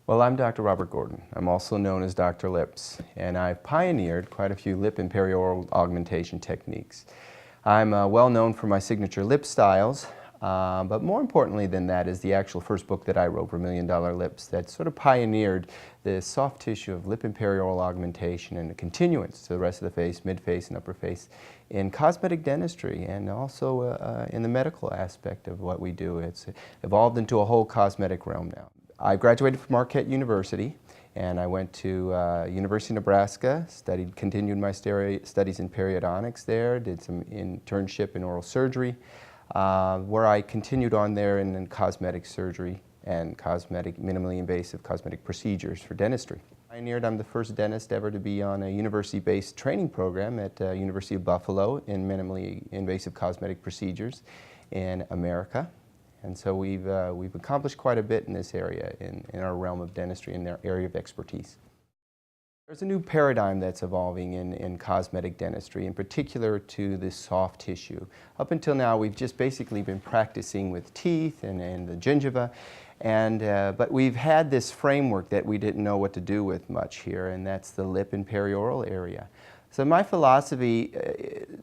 Well, I'm Dr. Robert Gordon. I'm also known as Dr. Lips, and I've pioneered quite a few lip and perioral augmentation techniques. I'm well known for my signature lip styles, but more importantly than that is the actual first book that I wrote for $1 Million Lips that sort of pioneered the soft tissue of lip and perioral augmentation and the continuance to the rest of the face, mid-face and upper face in cosmetic dentistry and also in the medical aspect of what we do. It's evolved into a whole cosmetic realm now. I graduated from Marquette University and I went to University of Nebraska, continued my studies in periodontics there, did some internship in oral surgery, where I continued on there in cosmetic surgery and minimally invasive cosmetic procedures for dentistry. I'm the first dentist ever to be on a university-based training program at University of Buffalo in minimally invasive cosmetic procedures in America. And so we've accomplished quite a bit in this area, in our realm of dentistry, in our area of expertise. There's a new paradigm that's evolving in cosmetic dentistry, in particular to the soft tissue. Up until now, we've just basically been practicing with teeth and the gingiva, but we've had this framework that we didn't know what to do with much here, and that's the lip and perioral area. So my philosophy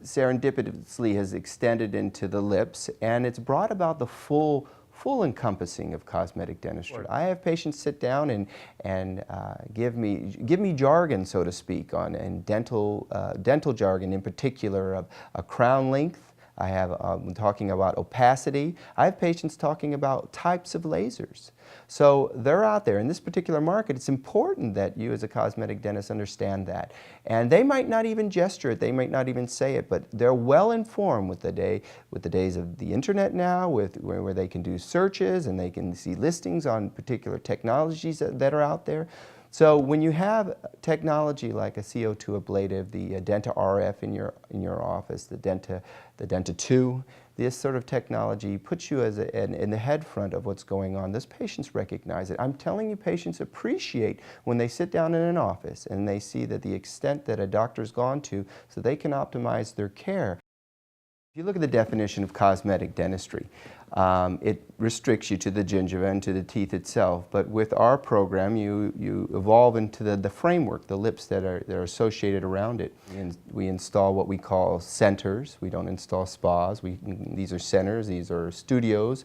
serendipitously has extended into the lips, and it's brought about the full encompassing of cosmetic dentistry. I have patients sit down and give me jargon, so to speak, on dental jargon, in particular of a crown length. I have talking about opacity. I have patients talking about types of lasers. So they're out there. In this particular market, it's important that you as a cosmetic dentist understand that. And they might not even gesture it, they might not even say it, but they're well informed with the days of the internet now, where they can do searches and they can see listings on particular technologies that are out there. So when you have technology like a CO2 ablative, the Denta RF in your office, the Denta 2, this sort of technology puts you in the head front of what's going on. Those patients recognize it. I'm telling you, patients appreciate when they sit down in an office and they see that the extent that a doctor's gone to so they can optimize their care. If you look at the definition of cosmetic dentistry, it restricts you to the gingiva and to the teeth itself, but with our program you evolve into the framework, the lips that are associated around it. We install what we call centers. We don't install spas. These are centers, these are studios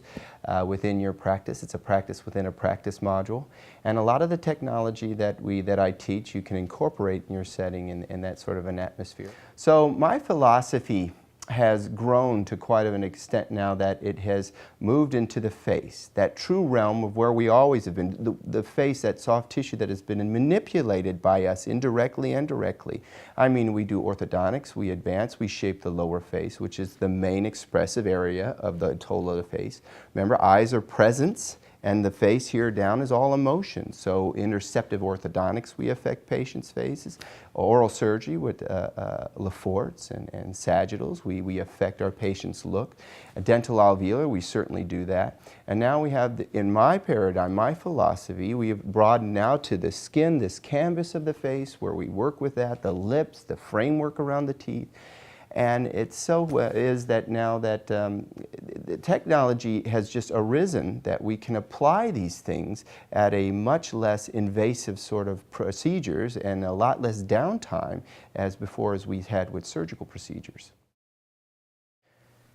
within your practice. It's a practice within a practice module, and a lot of the technology that I teach you can incorporate in your setting in that sort of an atmosphere. So my philosophy has grown to quite an extent now that it has moved into the face, that true realm of where we always have been, the face, that soft tissue that has been manipulated by us indirectly and directly. I mean, we do orthodontics, we advance, we shape the lower face, which is the main expressive area of the total of the face. Remember, eyes are presence, and the face here down is all emotion. So interceptive orthodontics, we affect patients' faces. Oral surgery with Leforts and sagittals, we affect our patients' look. A dental alveolar, we certainly do that. And now we have, in my paradigm, my philosophy, we have broadened now to the skin, this canvas of the face, where we work with that, the lips, the framework around the teeth. And it so is that now that the technology has just arisen that we can apply these things at a much less invasive sort of procedures and a lot less downtime as before as we had with surgical procedures.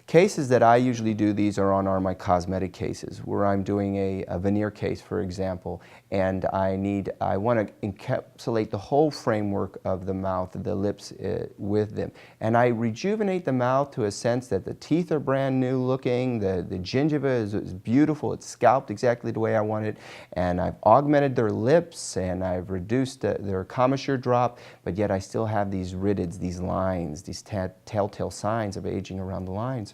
Cases that I usually do these are my cosmetic cases, where I'm doing a veneer case, for example, and I want to encapsulate the whole framework of the mouth, the lips with them. And I rejuvenate the mouth to a sense that the teeth are brand new looking, the gingiva is beautiful, it's scalped exactly the way I want it, and I've augmented their lips and I've reduced their commissure drop, but yet I still have these iridids, these lines, these telltale signs of aging around the lines.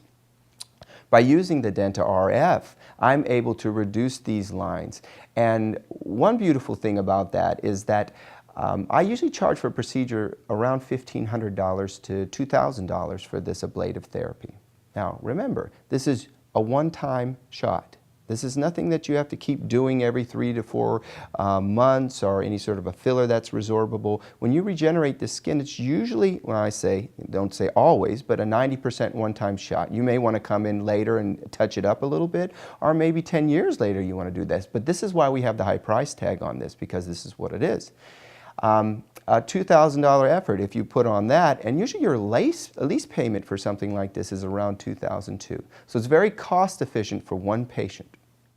By using the Denta RF, I'm able to reduce these lines. And one beautiful thing about that is that I usually charge for a procedure around $1,500 to $2,000 for this ablative therapy. Now remember, this is a one-time shot. This is nothing that you have to keep doing every 3 to 4 months or any sort of a filler that's resorbable. When you regenerate the skin, it's usually, well, I say, don't say always, but a 90% one-time shot. You may want to come in later and touch it up a little bit, or maybe 10 years later you want to do this. But this is why we have the high price tag on this, because this is what it is. A $2,000 effort if you put on that, and usually your lease payment for something like this is around $2,200. So it's very cost efficient for one patient.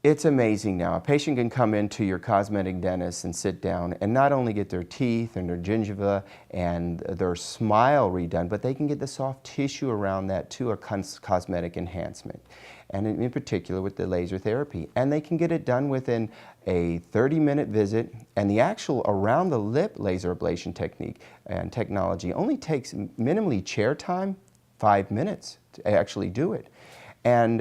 It's amazing now. A patient can come into your cosmetic dentist and sit down and not only get their teeth and their gingiva and their smile redone, but they can get the soft tissue around that too, a cosmetic enhancement. And in particular with the laser therapy. And they can get it done within a 30-minute visit, and the actual around the lip laser ablation technique and technology only takes minimally chair time, 5 minutes to actually do it. And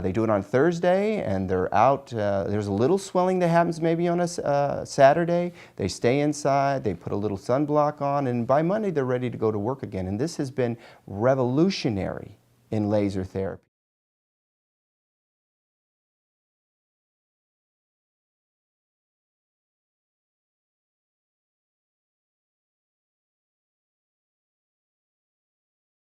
they do it on Thursday, and they're out. There's a little swelling that happens maybe on a Saturday. They stay inside, they put a little sunblock on, and by Monday they're ready to go to work again. And this has been revolutionary in laser therapy.